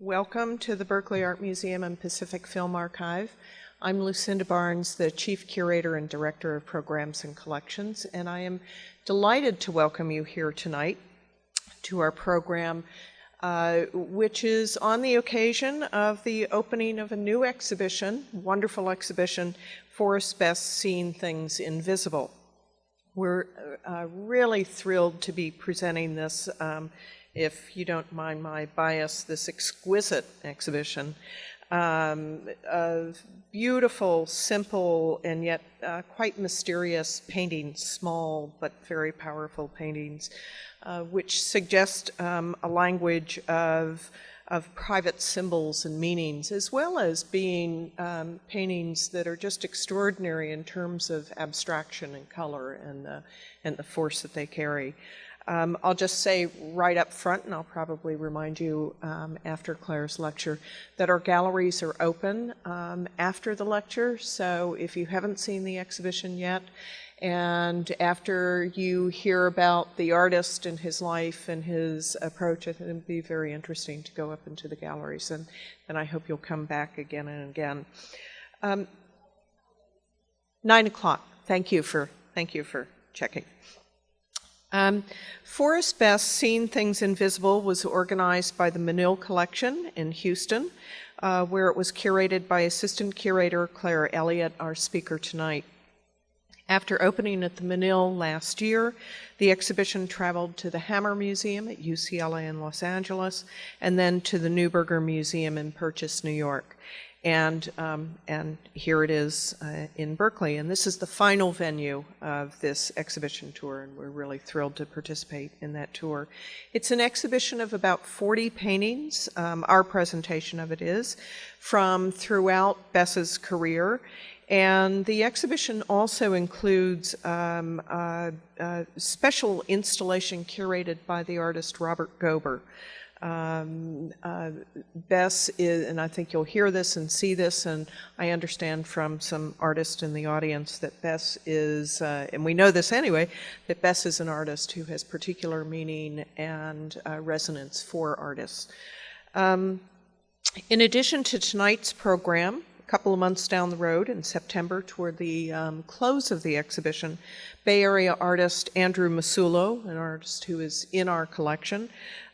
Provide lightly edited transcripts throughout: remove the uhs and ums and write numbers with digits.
Welcome to the Berkeley Art Museum and Pacific Film Archive. I'm Lucinda Barnes, the Chief Curator and Director of Programs and Collections, and I am delighted to welcome you here tonight to our program, which is on the occasion of the opening of a new exhibition, wonderful exhibition, Forrest Bess, Seeing Things Invisible. We're really thrilled to be presenting this, if you don't mind my bias, this exquisite exhibition of beautiful, simple, and yet quite mysterious paintings, small but very powerful paintings, which suggest a language of private symbols and meanings, as well as being paintings that are just extraordinary in terms of abstraction and color and the force that they carry. I'll just say right up front, and I'll probably remind you after Claire's lecture, that our galleries are open after the lecture, so if you haven't seen the exhibition yet, and after you hear about the artist and his life and his approach, I think it would be very interesting to go up into the galleries, and I hope you'll come back again and again. 9 o'clock. Thank you for checking. Forrest Bess, Seeing Things Invisible, was organized by the Menil Collection in Houston, where it was curated by Assistant Curator Clare Elliott, our speaker tonight. After opening at the Menil last year, the exhibition traveled to the Hammer Museum at UCLA in Los Angeles, and then to the Neuberger Museum in Purchase, New York. And here it is in Berkeley. And this is the final venue of this exhibition tour, and we're really thrilled to participate in that tour. It's an exhibition of about 40 paintings, our presentation of it is, from throughout Bess's career. And the exhibition also includes a special installation curated by the artist Robert Gober. Bess is, and I think you'll hear this and see this, and I understand from some artists in the audience that Bess is, and we know this anyway, that Bess is an artist who has particular meaning and resonance for artists. In addition to tonight's program, a couple of months down the road in September, toward the close of the exhibition, Bay Area artist Andrew Masulo, an artist who is in our collection,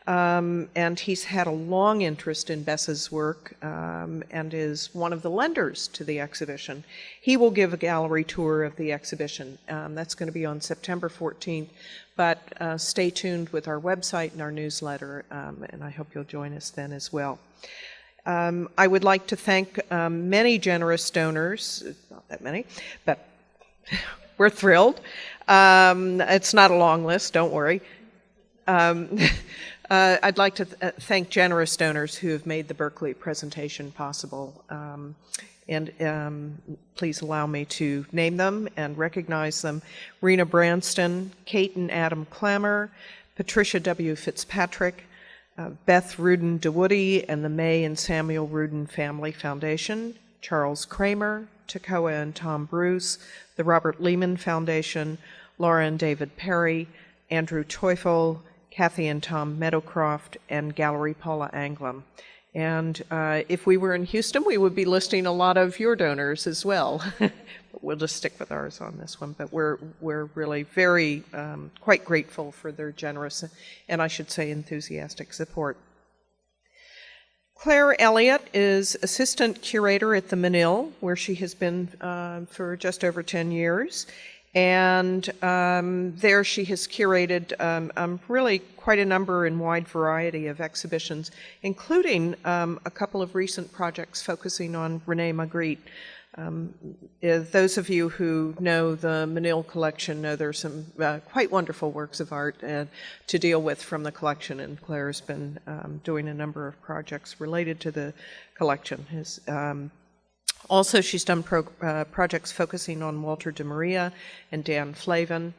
and he's had a long interest in Bess's work and is one of the lenders to the exhibition. He will give a gallery tour of the exhibition. That's going to be on September 14th, but stay tuned with our website and our newsletter, and I hope you'll join us then as well. I would like to thank many generous donors, not that many, but we're thrilled. It's not a long list, don't worry. I'd like to thank generous donors who have made the Berkeley presentation possible. Please allow me to name them and recognize them. Rena Branston, Kate and Adam Clammer, Patricia W. Fitzpatrick, Beth Rudin DeWoody and the May and Samuel Rudin Family Foundation, Charles Kramer, Takoa and Tom Bruce, the Robert Lehman Foundation, Laura and David Perry, Andrew Teufel, Kathy and Tom Meadowcroft, and Gallery Paula Anglem. And if we were in Houston, we would be listing a lot of your donors as well. We'll just stick with ours on this one, but we're really very quite grateful for their generous and I should say enthusiastic support. Clare Elliott is assistant curator at the Menil, where she has been for just over 10 years. And there she has curated really quite a number and wide variety of exhibitions, including a couple of recent projects focusing on René Magritte. Those of you who know the Menil Collection know there's some quite wonderful works of art to deal with from the collection, and Claire's been doing a number of projects related to the collection. Also, she's done projects focusing on Walter de Maria and Dan Flavin.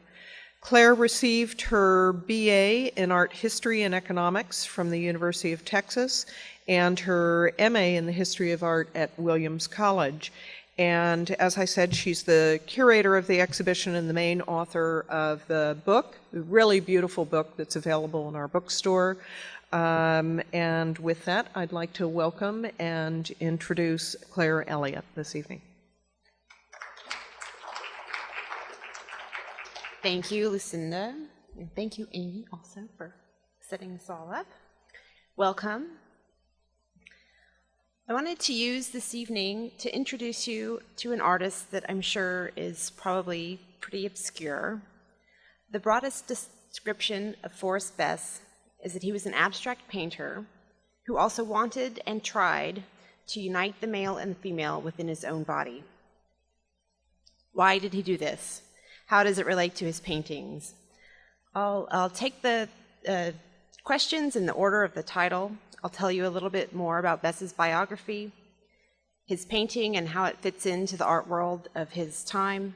Claire received her BA in Art History and Economics from the University of Texas and her MA in the History of Art at Williams College. And as I said, she's the curator of the exhibition and the main author of the book, a really beautiful book that's available in our bookstore, And with that, I'd like to welcome and introduce Clare Elliott this evening. Thank you, Lucinda, and thank you, Amy, also for setting this all up. Welcome. I wanted to use this evening to introduce you to an artist that I'm sure is probably pretty obscure. The broadest description of Forrest Bess is that he was an abstract painter who also wanted and tried to unite the male and the female within his own body. Why did he do this? How does it relate to his paintings? I'll take the questions in the order of the title. I'll tell you a little bit more about Bess's biography, his painting and how it fits into the art world of his time.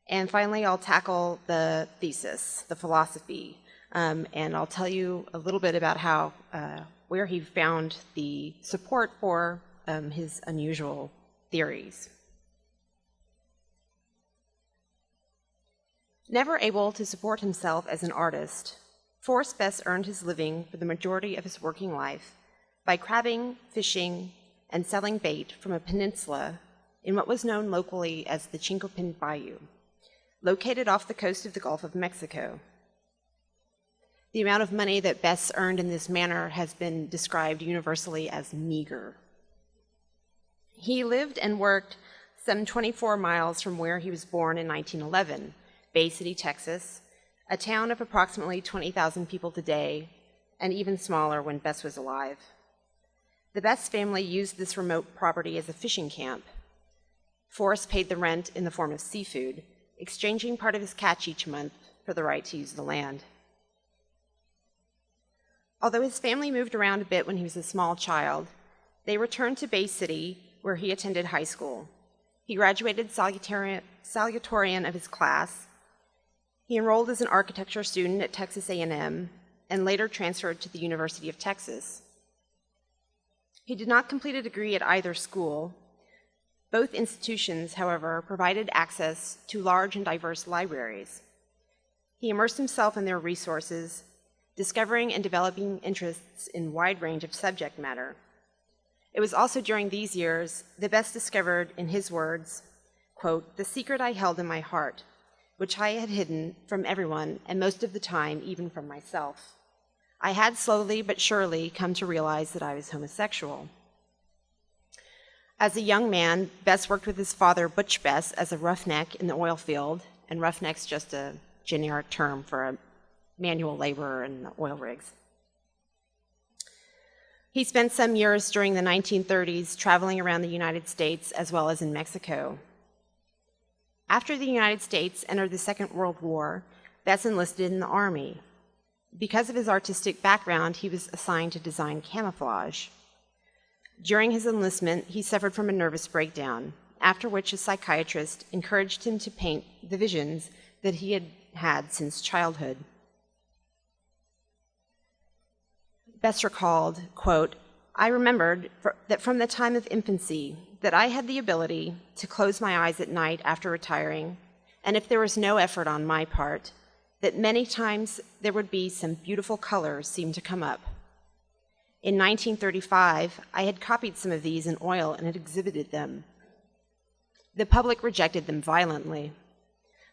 And finally, I'll tackle the thesis, the philosophy, and I'll tell you a little bit about how, where he found the support for his unusual theories. Never able to support himself as an artist, Forrest Bess earned his living for the majority of his working life by crabbing, fishing, and selling bait from a peninsula in what was known locally as the Chincopin Bayou, located off the coast of the Gulf of Mexico. The amount of money that Bess earned in this manner has been described universally as meager. He lived and worked some 24 miles from where he was born in 1911, Bay City, Texas, a town of approximately 20,000 people today, and even smaller when Bess was alive. The Bess family used this remote property as a fishing camp. Forrest paid the rent in the form of seafood, exchanging part of his catch each month for the right to use the land. Although his family moved around a bit when he was a small child, they returned to Bay City, where he attended high school. He graduated salutatorian of his class. He enrolled as an architecture student at Texas A&M and later transferred to the University of Texas. He did not complete a degree at either school. Both institutions, however, provided access to large and diverse libraries. He immersed himself in their resources, discovering and developing interests in a wide range of subject matter. It was also during these years that Bess discovered, in his words, quote, "the secret I held in my heart, which I had hidden from everyone and most of the time even from myself. I had slowly but surely come to realize that I was homosexual." As a young man, Bess worked with his father, Butch Bess, as a roughneck in the oil field, and roughneck's just a generic term for a manual laborer in the oil rigs. He spent some years during the 1930s traveling around the United States as well as in Mexico. After the United States entered the Second World War, Bess enlisted in the Army. Because of his artistic background, he was assigned to design camouflage. During his enlistment, he suffered from a nervous breakdown, after which a psychiatrist encouraged him to paint the visions that he had had since childhood. Bess recalled, quote, "I remembered that from the time of infancy that I had the ability to close my eyes at night after retiring, and if there was no effort on my part, that many times there would be some beautiful colors seem to come up. In 1935, I had copied some of these in oil and had exhibited them. The public rejected them violently,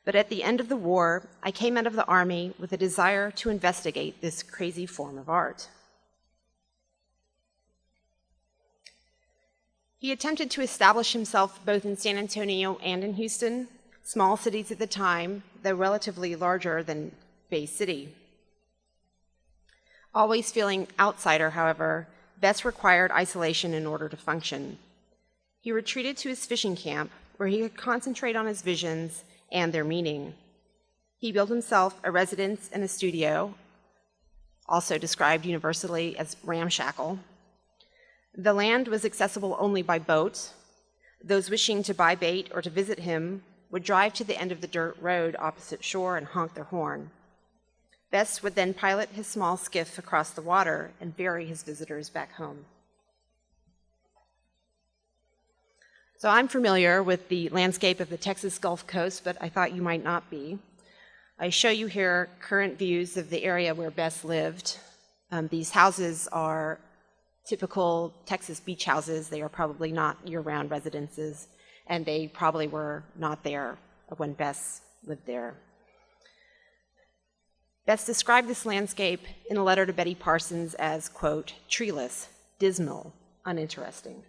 but at the end of the war, I came out of the Army with a desire to investigate this crazy form of art." He attempted to establish himself both in San Antonio and in Houston, small cities at the time, though relatively larger than Bay City. Always feeling outsider, however, Bess required isolation in order to function. He retreated to his fishing camp, where he could concentrate on his visions and their meaning. He built himself a residence and a studio, also described universally as ramshackle. The land was accessible only by boat. Those wishing to buy bait or to visit him would drive to the end of the dirt road opposite shore and honk their horn. Bess would then pilot his small skiff across the water and ferry his visitors back home. So I'm familiar with the landscape of the Texas Gulf Coast, but I thought you might not be. I show you here current views of the area where Bess lived. These houses are typical Texas beach houses. They are probably not year-round residences, and they probably were not there when Bess lived there. Bess described this landscape in a letter to Betty Parsons as, quote, treeless, dismal, uninteresting.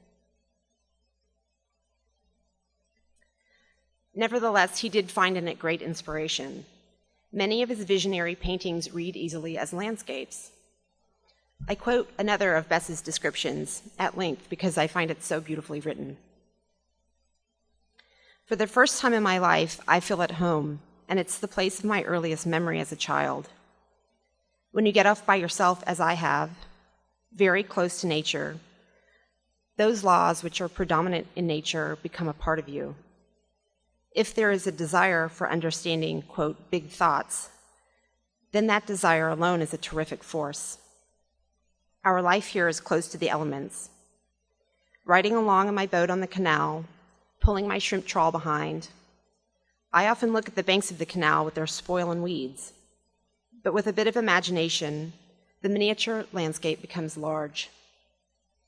Nevertheless, he did find in it great inspiration. Many of his visionary paintings read easily as landscapes. I quote another of Bess's descriptions at length because I find it so beautifully written. For the first time in my life, I feel at home, and it's the place of my earliest memory as a child. When you get off by yourself, as I have, very close to nature, those laws which are predominant in nature become a part of you. If there is a desire for understanding, quote, big thoughts, then that desire alone is a terrific force. Our life here is close to the elements. Riding along in my boat on the canal, pulling my shrimp trawl behind, I often look at the banks of the canal with their spoil and weeds. But with a bit of imagination, the miniature landscape becomes large.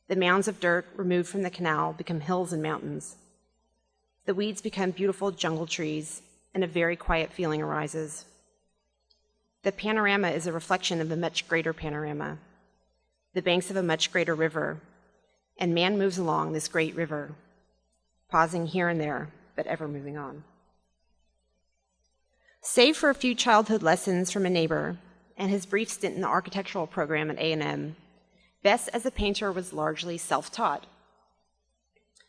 The mounds of dirt removed from the canal become hills and mountains. The weeds become beautiful jungle trees, and a very quiet feeling arises. The panorama is a reflection of a much greater panorama, the banks of a much greater river, and man moves along this great river, pausing here and there, but ever moving on. Save for a few childhood lessons from a neighbor and his brief stint in the architectural program at A&M, Bess as a painter was largely self-taught.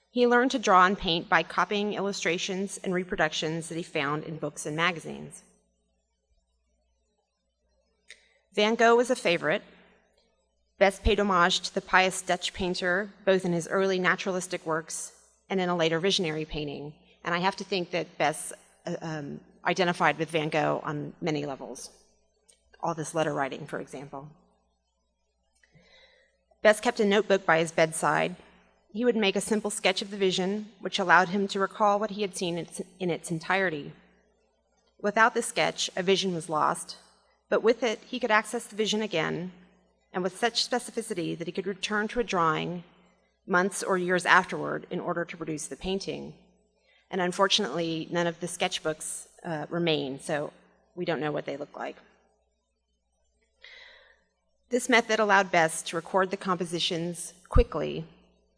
He learned to draw and paint by copying illustrations and reproductions that he found in books and magazines. Van Gogh was a favorite. Bess paid homage to the pious Dutch painter, both in his early naturalistic works and in a later visionary painting. And I have to think that Bess identified with Van Gogh on many levels. All this letter writing, for example. Bess kept a notebook by his bedside. He would make a simple sketch of the vision, which allowed him to recall what he had seen in its entirety. Without the sketch, a vision was lost, but with it, he could access the vision again, and with such specificity that he could return to a drawing months or years afterward in order to produce the painting. And unfortunately, none of the sketchbooks remain, so we don't know what they look like. This method allowed Bess to record the compositions quickly,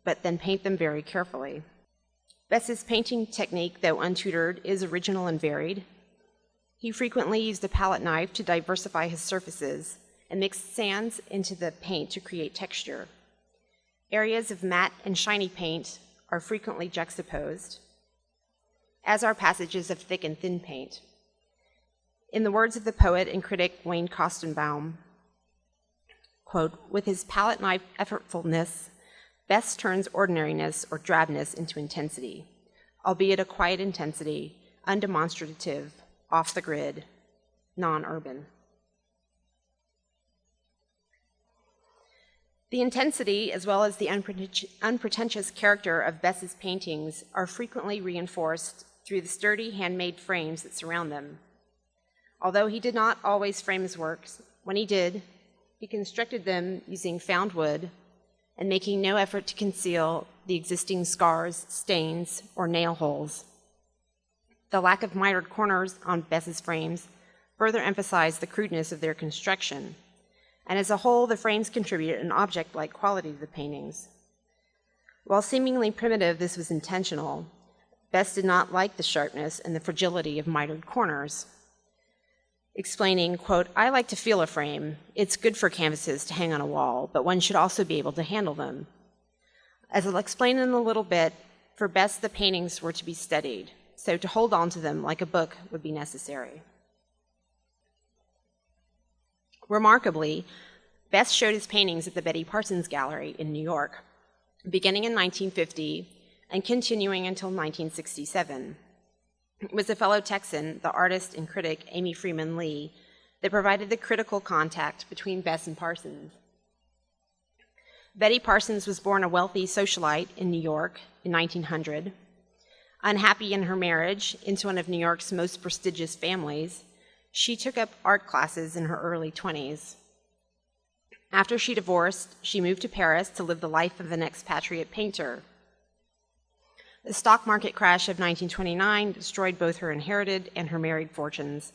but then paint them very carefully. Bess's painting technique, though untutored, is original and varied. He frequently used a palette knife to diversify his surfaces and mixed sands into the paint to create texture. Areas of matte and shiny paint are frequently juxtaposed, as are passages of thick and thin paint. In the words of the poet and critic Wayne Kostenbaum, quote, with his palette knife effortfulness, Bess turns ordinariness or drabness into intensity, albeit a quiet intensity, undemonstrative, off the grid, non-urban. The intensity, as well as the unpretentious character of Bess's paintings, are frequently reinforced through the sturdy handmade frames that surround them. Although he did not always frame his works, when he did, he constructed them using found wood and making no effort to conceal the existing scars, stains, or nail holes. The lack of mitered corners on Bess's frames further emphasized the crudeness of their construction, and as a whole, the frames contribute an object-like quality to the paintings. While seemingly primitive, this was intentional. Bess did not like the sharpness and the fragility of mitered corners, explaining, quote, I like to feel a frame. It's good for canvases to hang on a wall, but one should also be able to handle them. As I'll explain in a little bit, for Bess, the paintings were to be studied, so to hold on to them like a book would be necessary. Remarkably, Bess showed his paintings at the Betty Parsons Gallery in New York, beginning in 1950 and continuing until 1967. It was a fellow Texan, the artist and critic Amy Freeman Lee, that provided the critical contact between Bess and Parsons. Betty Parsons was born a wealthy socialite in New York in 1900. Unhappy in her marriage into one of New York's most prestigious families, she took up art classes in her early 20s. After she divorced, she moved to Paris to live the life of an expatriate painter. The stock market crash of 1929 destroyed both her inherited and her married fortunes,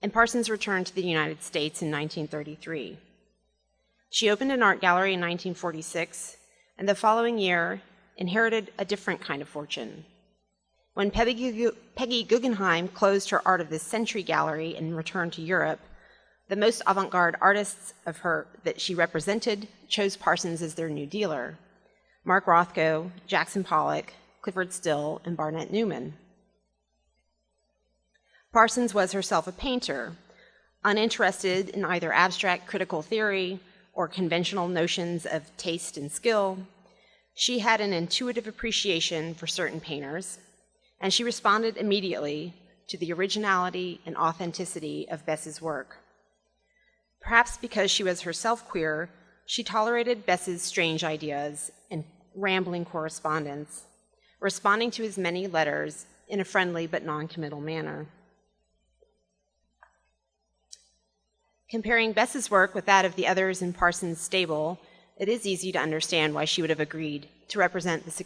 and Parsons returned to the United States in 1933. She opened an art gallery in 1946, and the following year inherited a different kind of fortune. When Peggy Guggenheim closed her Art of the Century gallery and returned to Europe, the most avant-garde artists of her that she represented chose Parsons as their new dealer: Mark Rothko, Jackson Pollock, Clifford Still, and Barnett Newman. Parsons was herself a painter, uninterested in either abstract critical theory or conventional notions of taste and skill. She had an intuitive appreciation for certain painters, and she responded immediately to the originality and authenticity of Bess's work. Perhaps because she was herself queer, she tolerated Bess's strange ideas and rambling correspondence, responding to his many letters in a friendly but non-committal manner. Comparing Bess's work with that of the others in Parsons' stable, it is easy to understand why she would have agreed to represent this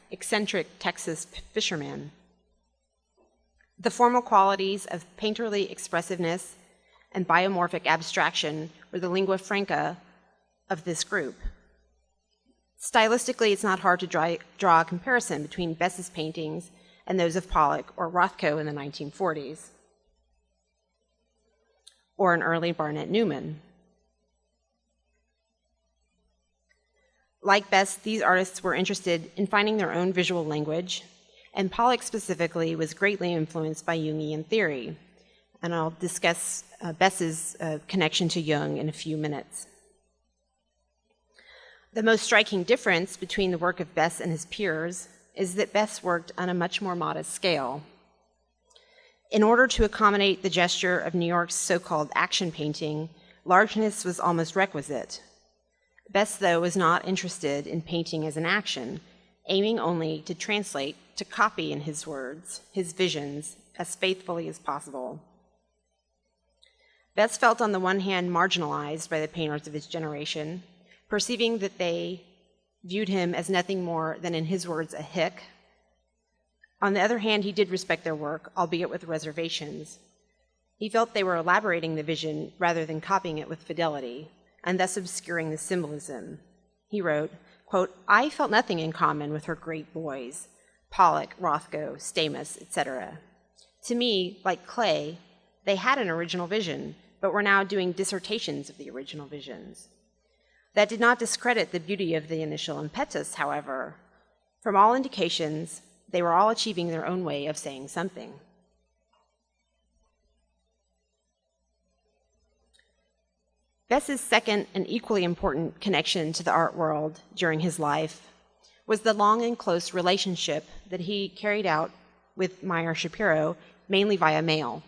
eccentric Texas fisherman. The formal qualities of painterly expressiveness and biomorphic abstraction were the lingua franca of this group. Stylistically, it's not hard to draw a comparison between Bess's paintings and those of Pollock or Rothko in the 1940s, or an early Barnett Newman. Like Bess, these artists were interested in finding their own visual language, and Pollock specifically was greatly influenced by Jungian theory, and I'll discuss Bess's connection to Jung in a few minutes. The most striking difference between the work of Bess and his peers is that Bess worked on a much more modest scale. In order to accommodate the gesture of New York's so-called action painting, largeness was almost requisite. Bess, though, was not interested in painting as an action, aiming only to translate, to copy, in his words, his visions as faithfully as possible. Bess felt on the one hand marginalized by the painters of his generation, perceiving that they viewed him as nothing more than, in his words, a hick. On the other hand, he did respect their work, albeit with reservations. He felt they were elaborating the vision rather than copying it with fidelity, and thus obscuring the symbolism. He wrote, quote, "I felt nothing in common with her great boys, Pollock, Rothko, Stamus, etc. To me, like Clay, they had an original vision, but were now doing dissertations of the original visions. That did not discredit the beauty of the initial impetus, however. From all indications, they were all achieving their own way of saying something." Bess's second and equally important connection to the art world during his life was the long and close relationship that he carried out with Meyer Shapiro, mainly via mail.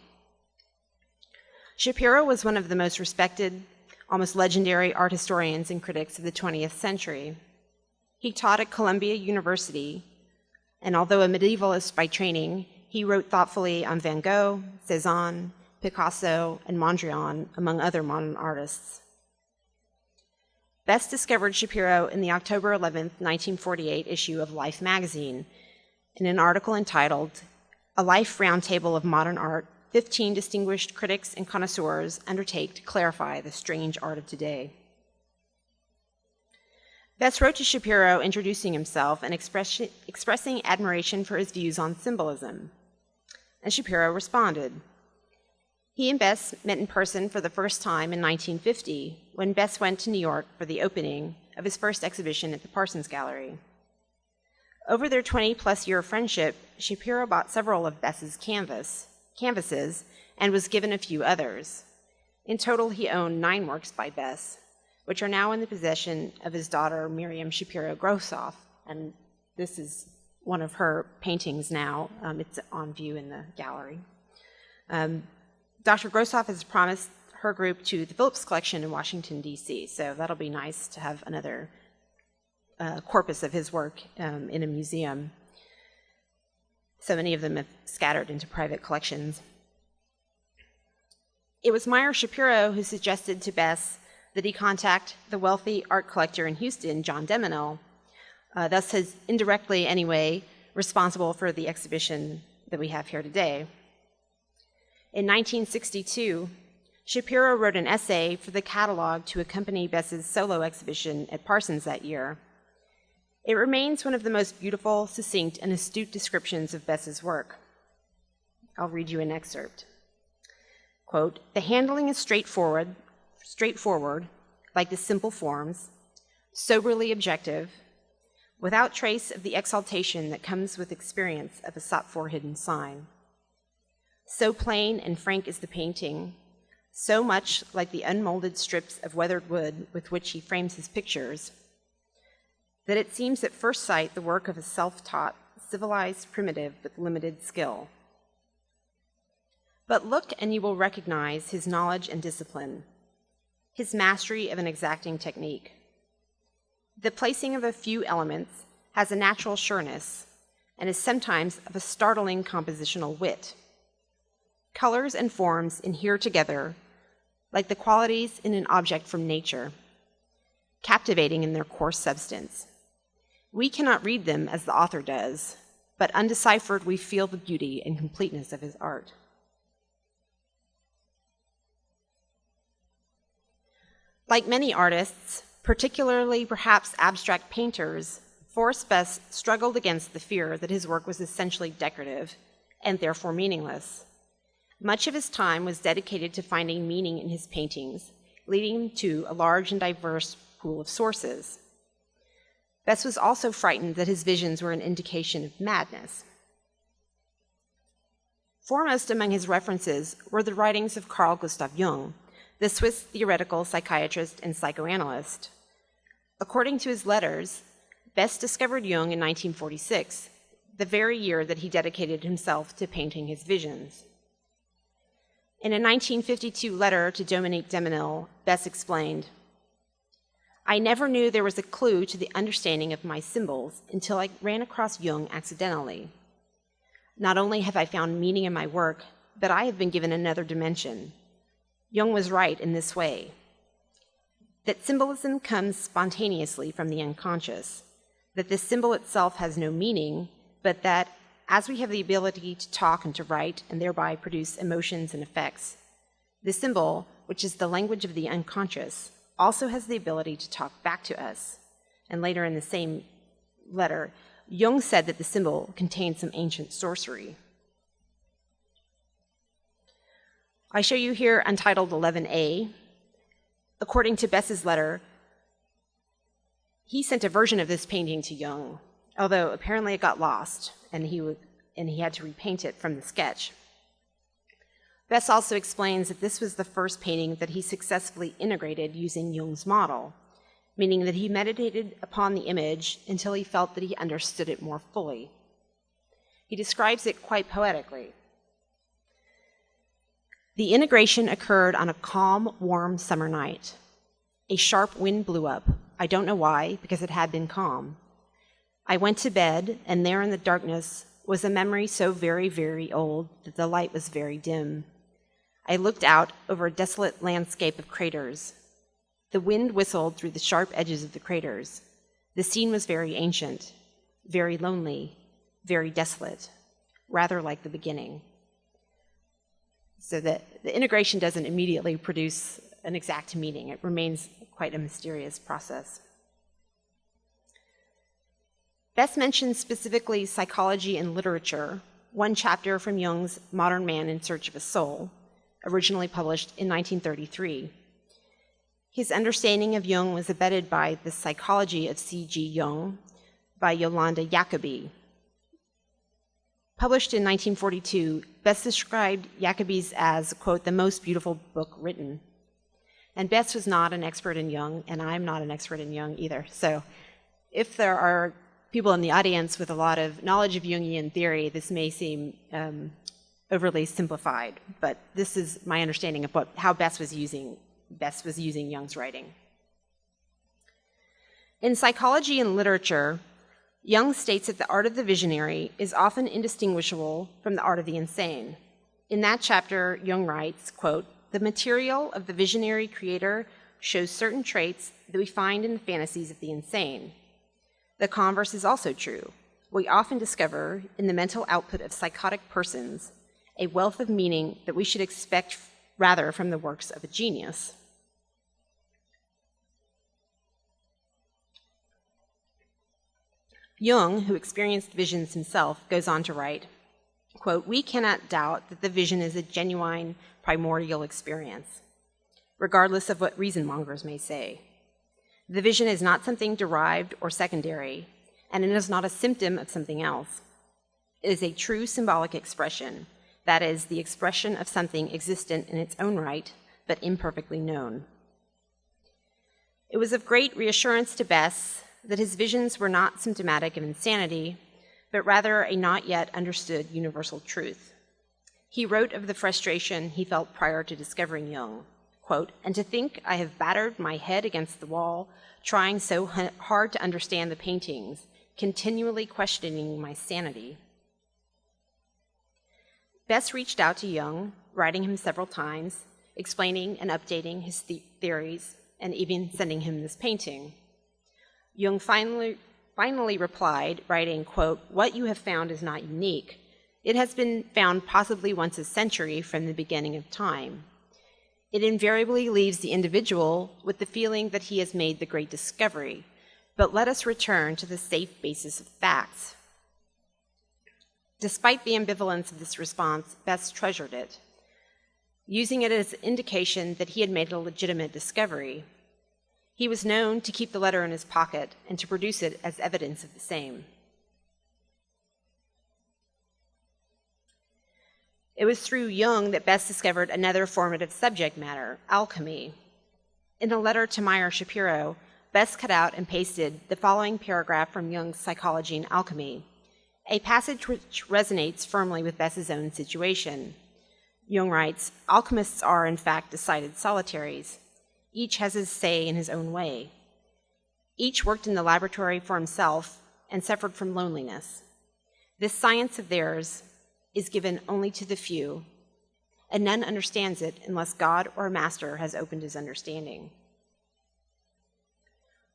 Shapiro was one of the most respected, almost legendary art historians and critics of the 20th century. He taught at Columbia University, and although a medievalist by training, he wrote thoughtfully on Van Gogh, Cézanne, Picasso, and Mondrian, among other modern artists. Bess discovered Shapiro in the October 11, 1948 issue of Life magazine, in an article entitled "A Life Roundtable of Modern Art, 15 distinguished critics and connoisseurs undertake to clarify the strange art of today." Bess wrote to Shapiro introducing himself and expressing admiration for his views on symbolism, and Shapiro responded. He and Bess met in person for the first time in 1950, when Bess went to New York for the opening of his first exhibition at the Parsons Gallery. Over their 20-plus year friendship, Shapiro bought several of Bess's canvases and was given a few others. In total, he owned 9 works by Bess, which are now in the possession of his daughter, Miriam Shapiro Grossoff, and this is one of her paintings now. It's on view in the gallery. Dr. Grossoff has promised her group to the Phillips Collection in Washington, D.C., so that'll be nice to have another corpus of his work in a museum. So many of them have scattered into private collections. It was Meyer Shapiro who suggested to Bess that he contact the wealthy art collector in Houston, John de Menil, thus is indirectly, anyway, responsible for the exhibition that we have here today. In 1962, Shapiro wrote an essay for the catalog to accompany Bess's solo exhibition at Parsons that year. It remains one of the most beautiful, succinct, and astute descriptions of Bess's work. I'll read you an excerpt. Quote, "The handling is straightforward, like the simple forms, soberly objective, without trace of the exaltation that comes with experience of a sought-for hidden sign. So plain and frank is the painting, so much like the unmolded strips of weathered wood with which he frames his pictures, that it seems at first sight the work of a self-taught, civilized primitive with limited skill. But look and you will recognize his knowledge and discipline, his mastery of an exacting technique. The placing of a few elements has a natural sureness and is sometimes of a startling compositional wit. Colors and forms inhere together like the qualities in an object from nature, captivating in their coarse substance. We cannot read them as the author does, but undeciphered we feel the beauty and completeness of his art." Like many artists, particularly perhaps abstract painters, Forrest Bess struggled against the fear that his work was essentially decorative and therefore meaningless. Much of his time was dedicated to finding meaning in his paintings, leading to a large and diverse pool of sources. Bess was also frightened that his visions were an indication of madness. Foremost among his references were the writings of Carl Gustav Jung, the Swiss theoretical psychiatrist and psychoanalyst. According to his letters, Bess discovered Jung in 1946, the very year that he dedicated himself to painting his visions. In a 1952 letter to Dominique de Menil, Bess explained, "I never knew there was a clue to the understanding of my symbols until I ran across Jung accidentally. Not only have I found meaning in my work, but I have been given another dimension. Jung was right in this way, that symbolism comes spontaneously from the unconscious, that the symbol itself has no meaning, but that as we have the ability to talk and to write and thereby produce emotions and effects, the symbol, which is the language of the unconscious, also has the ability to talk back to us." And later in the same letter, Jung said that the symbol contained some ancient sorcery. I show you here Untitled 11A. According to Bess's letter, he sent a version of this painting to Jung, although apparently it got lost, and he had to repaint it from the sketch. Bess also explains that this was the first painting that he successfully integrated using Jung's model, meaning that he meditated upon the image until he felt that he understood it more fully. He describes it quite poetically. "The integration occurred on a calm, warm summer night. A sharp wind blew up. I don't know why, because it had been calm. I went to bed, and there in the darkness was a memory so very, very old that the light was very dim. I looked out over a desolate landscape of craters. The wind whistled through the sharp edges of the craters. The scene was very ancient, very lonely, very desolate, rather like the beginning." So that the integration doesn't immediately produce an exact meaning. It remains quite a mysterious process. Bess mentions specifically psychology and literature, one chapter from Jung's Modern Man in Search of a Soul, originally published in 1933. His understanding of Jung was abetted by The Psychology of C.G. Jung by Yolanda Jacobi. Published in 1942, Bess described Jacobi's as, quote, "the most beautiful book written." And Bess was not an expert in Jung, and I'm not an expert in Jung either. So if there are people in the audience with a lot of knowledge of Jungian theory, this may seem overly simplified, but this is my understanding of how Bess was using Jung's writing. In Psychology and Literature, Jung states that the art of the visionary is often indistinguishable from the art of the insane. In that chapter, Jung writes, quote, "The material of the visionary creator shows certain traits that we find in the fantasies of the insane. The converse is also true. We often discover in the mental output of psychotic persons a wealth of meaning that we should expect rather from the works of a genius. Jung, who experienced visions himself, goes on to write, quote, "We cannot doubt that the vision is a genuine primordial experience, regardless of what reason-mongers may say. The vision is not something derived or secondary, and it is not a symptom of something else. It is a true symbolic expression, that is, the expression of something existent in its own right, but imperfectly known." It was of great reassurance to Bess that his visions were not symptomatic of insanity, but rather a not yet understood universal truth. He wrote of the frustration he felt prior to discovering Jung, quote, "And to think I have battered my head against the wall, trying so hard to understand the paintings, continually questioning my sanity." Bess reached out to Jung, writing him several times, explaining and updating his theories, and even sending him this painting. Jung finally replied, writing, quote, "What you have found is not unique. It has been found possibly once a century from the beginning of time. It invariably leaves the individual with the feeling that he has made the great discovery, but let us return to the safe basis of facts." Despite the ambivalence of this response, Bess treasured it, using it as an indication that he had made a legitimate discovery. He was known to keep the letter in his pocket and to produce it as evidence of the same. It was through Jung that Bess discovered another formative subject matter, alchemy. In a letter to Meyer Shapiro, Bess cut out and pasted the following paragraph from Jung's Psychology and Alchemy, a passage which resonates firmly with Bess's own situation. Jung writes, "Alchemists are, in fact, decided solitaries. Each has his say in his own way. Each worked in the laboratory for himself and suffered from loneliness. This science of theirs is given only to the few, and none understands it unless God or a master has opened his understanding."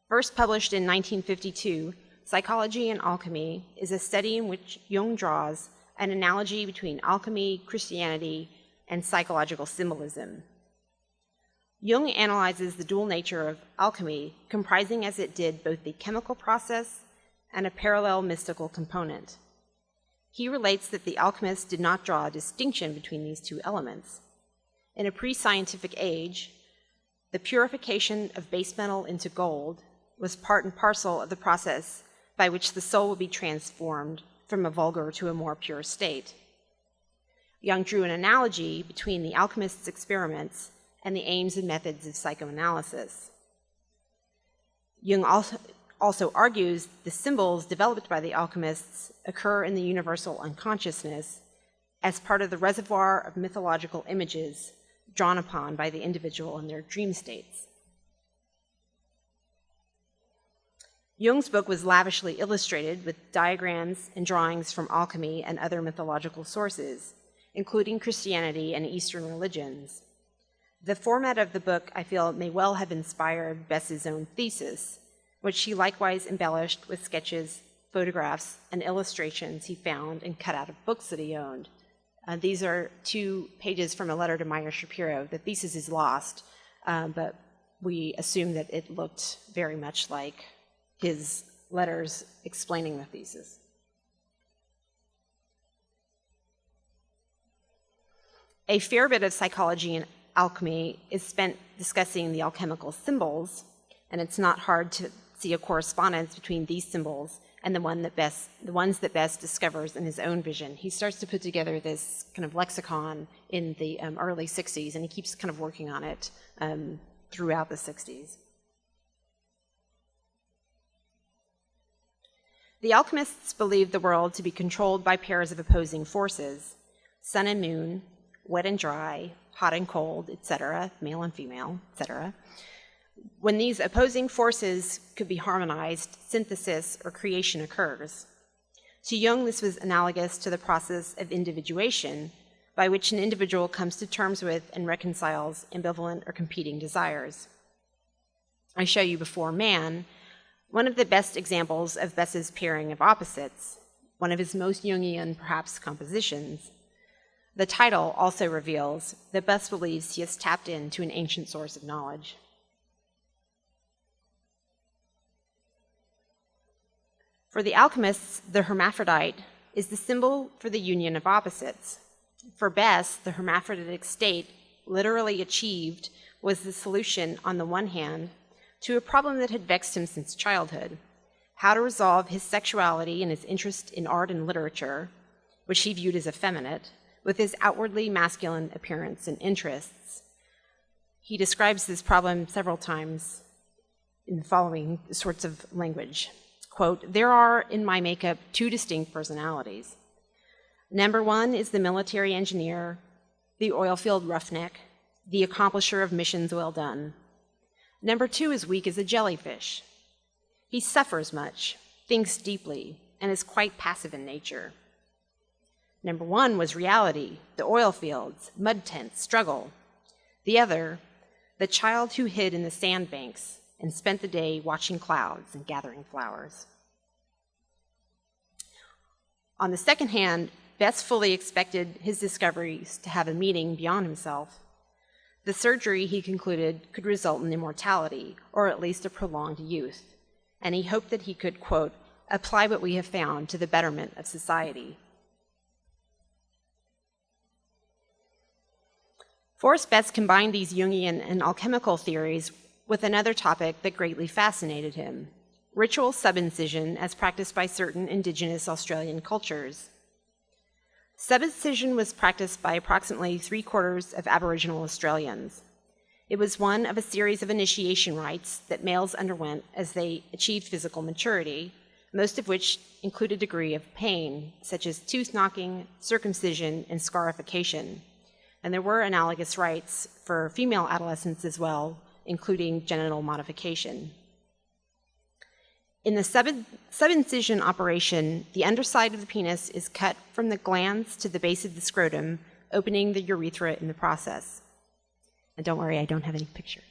First published in 1952, Psychology and Alchemy is a study in which Jung draws an analogy between alchemy, Christianity, and psychological symbolism. Jung analyzes the dual nature of alchemy, comprising as it did both the chemical process and a parallel mystical component. He relates that the alchemists did not draw a distinction between these two elements. In a pre-scientific age, the purification of base metal into gold was part and parcel of the process by which the soul would be transformed from a vulgar to a more pure state. Jung drew an analogy between the alchemists' experiments and the aims and methods of psychoanalysis. Jung also argues the symbols developed by the alchemists occur in the universal unconsciousness as part of the reservoir of mythological images drawn upon by the individual in their dream states. Jung's book was lavishly illustrated with diagrams and drawings from alchemy and other mythological sources, including Christianity and Eastern religions. The format of the book, I feel, may well have inspired Bess's own thesis, which he likewise embellished with sketches, photographs, and illustrations he found and cut out of books that he owned. These are 2 pages from a letter to Meyer Shapiro. The thesis is lost, but we assume that it looked very much like his letters explaining the thesis. A fair bit of psychology and alchemy is spent discussing the alchemical symbols, and it's not hard to see a correspondence between these symbols and the ones that Bess discovers in his own vision. He starts to put together this kind of lexicon in the early 60s, and he keeps kind of working on it throughout the 60s. The alchemists believed the world to be controlled by pairs of opposing forces, sun and moon, wet and dry, hot and cold, etc., male and female, etc. When these opposing forces could be harmonized, synthesis or creation occurs. To Jung, this was analogous to the process of individuation, by which an individual comes to terms with and reconciles ambivalent or competing desires. I show you before man, one of the best examples of Bess's pairing of opposites, one of his most Jungian, perhaps, compositions. The title also reveals that Bess believes he has tapped into an ancient source of knowledge. For the alchemists, the hermaphrodite is the symbol for the union of opposites. For Bess, the hermaphroditic state literally achieved was the solution, on the one hand, to a problem that had vexed him since childhood: how to resolve his sexuality and his interest in art and literature, which he viewed as effeminate, with his outwardly masculine appearance and interests. He describes this problem several times in the following sorts of language. Quote, "There are in my makeup two distinct personalities. Number one is the military engineer, the oilfield roughneck, the accomplisher of missions well done. Number two is weak as a jellyfish. He suffers much, thinks deeply, and is quite passive in nature. Number one was reality, the oil fields, mud tents, struggle. The other, the child who hid in the sandbanks and spent the day watching clouds and gathering flowers." On the second hand, Bess fully expected his discoveries to have a meaning beyond himself. The surgery, he concluded, could result in immortality, or at least a prolonged youth, and he hoped that he could, quote, "apply what we have found to the betterment of society." Forrest Bess combined these Jungian and alchemical theories with another topic that greatly fascinated him: ritual subincision as practiced by certain indigenous Australian cultures. Subincision was practiced by approximately 3/4 of Aboriginal Australians. It was one of a series of initiation rites that males underwent as they achieved physical maturity, most of which include a degree of pain, such as tooth knocking, circumcision, and scarification. And there were analogous rites for female adolescents as well, including genital modification. In the subincision operation, the underside of the penis is cut from the glans to the base of the scrotum, opening the urethra in the process. And don't worry, I don't have any pictures.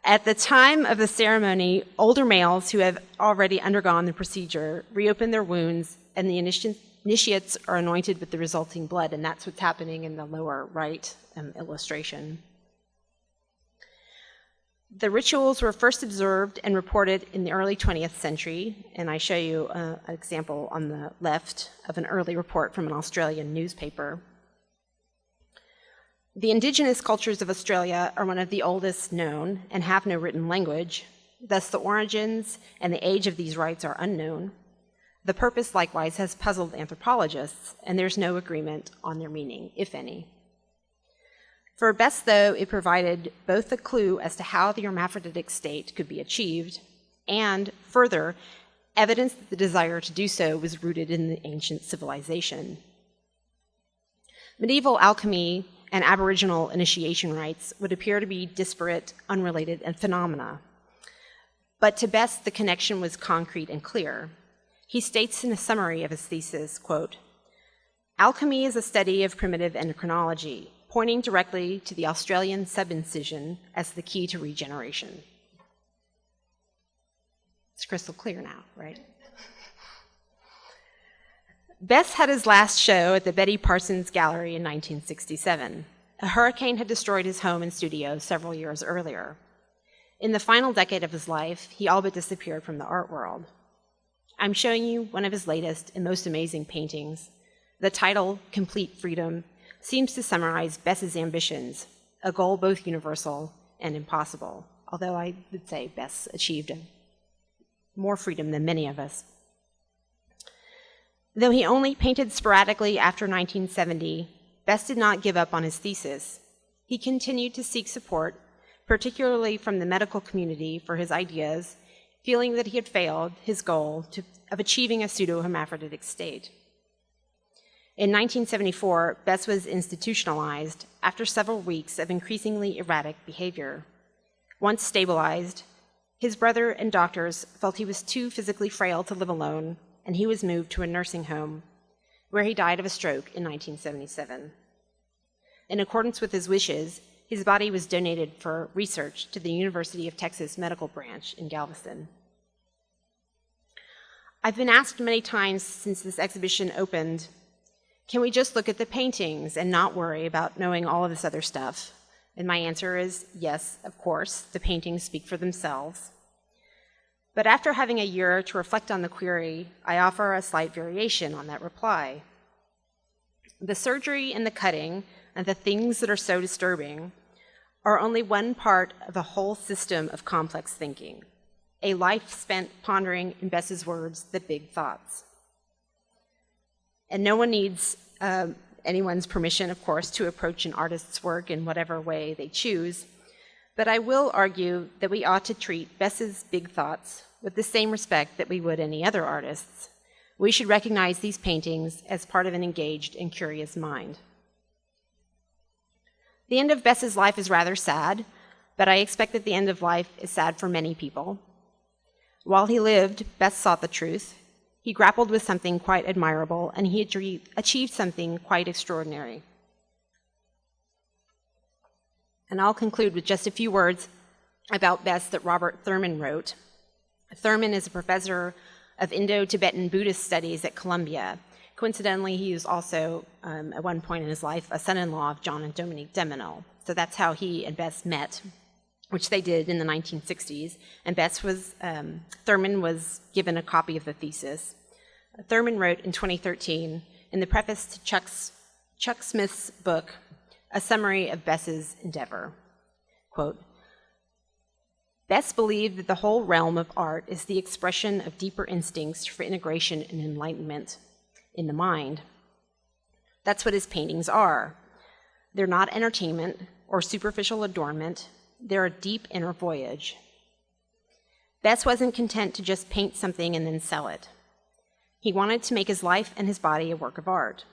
At the time of the ceremony, older males who have already undergone the procedure reopen their wounds, and the initiates are anointed with the resulting blood, and that's what's happening in the lower right illustration. The rituals were first observed and reported in the early 20th century, and I show you an example on the left of an early report from an Australian newspaper. The indigenous cultures of Australia are one of the oldest known and have no written language. Thus, the origins and the age of these rites are unknown. The purpose, likewise, has puzzled anthropologists, and there's no agreement on their meaning, if any. For Bess, though, it provided both a clue as to how the hermaphroditic state could be achieved, and, further, evidence that the desire to do so was rooted in the ancient civilization. Medieval alchemy and aboriginal initiation rites would appear to be disparate, unrelated, and phenomena. But to Bess, the connection was concrete and clear. He states in a summary of his thesis, quote, "Alchemy is a study of primitive endocrinology, pointing directly to the Australian subincision as the key to regeneration." It's crystal clear now, right? Bess had his last show at the Betty Parsons Gallery in 1967. A hurricane had destroyed his home and studio several years earlier. In the final decade of his life, he all but disappeared from the art world. I'm showing you one of his latest and most amazing paintings. The title, Complete Freedom, seems to summarize Bess's ambitions, a goal both universal and impossible, although I would say Bess achieved more freedom than many of us. Though he only painted sporadically after 1970, Bess did not give up on his thesis. He continued to seek support, particularly from the medical community, for his ideas, feeling that he had failed his goal of achieving a pseudo-hermaphroditic state. In 1974, Bess was institutionalized after several weeks of increasingly erratic behavior. Once stabilized, his brother and doctors felt he was too physically frail to live alone, and he was moved to a nursing home, where he died of a stroke in 1977. In accordance with his wishes, His body was donated for research to the University of Texas Medical Branch in Galveston. I've been asked many times since this exhibition opened, can we just look at the paintings and not worry about knowing all of this other stuff? And my answer is yes, of course, the paintings speak for themselves. But after having a year to reflect on the query, I offer a slight variation on that reply. The surgery and the cutting and the things that are so disturbing are only one part of a whole system of complex thinking, a life spent pondering, in Bess's words, the big thoughts. And no one needs anyone's permission, of course, to approach an artist's work in whatever way they choose, but I will argue that we ought to treat Bess's big thoughts with the same respect that we would any other artist's. We should recognize these paintings as part of an engaged and curious mind. The end of Bess's life is rather sad, but I expect that the end of life is sad for many people. While he lived, Bess sought the truth. He grappled with something quite admirable, and he achieved something quite extraordinary. And I'll conclude with just a few words about Bess that Robert Thurman wrote. Thurman is a professor of Indo-Tibetan Buddhist studies at Columbia. Coincidentally, he was also, at one point in his life, a son-in-law of John and Dominique de Menil. So that's how he and Bess met, which they did in the 1960s. And Thurman was given a copy of the thesis. Thurman wrote in 2013, in the preface to Chuck Smith's book, a summary of Bess's endeavor. Quote, Bess believed that the whole realm of art is the expression of deeper instincts for integration and enlightenment in the mind. That's what his paintings are. They're not entertainment or superficial adornment. They're a deep inner voyage. Bess wasn't content to just paint something and then sell it. He wanted to make his life and his body a work of art.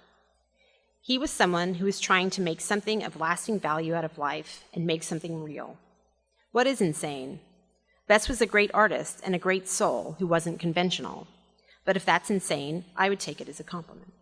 He was someone who was trying to make something of lasting value out of life and make something real. What is insane? Bess was a great artist and a great soul who wasn't conventional. But if that's insane, I would take it as a compliment.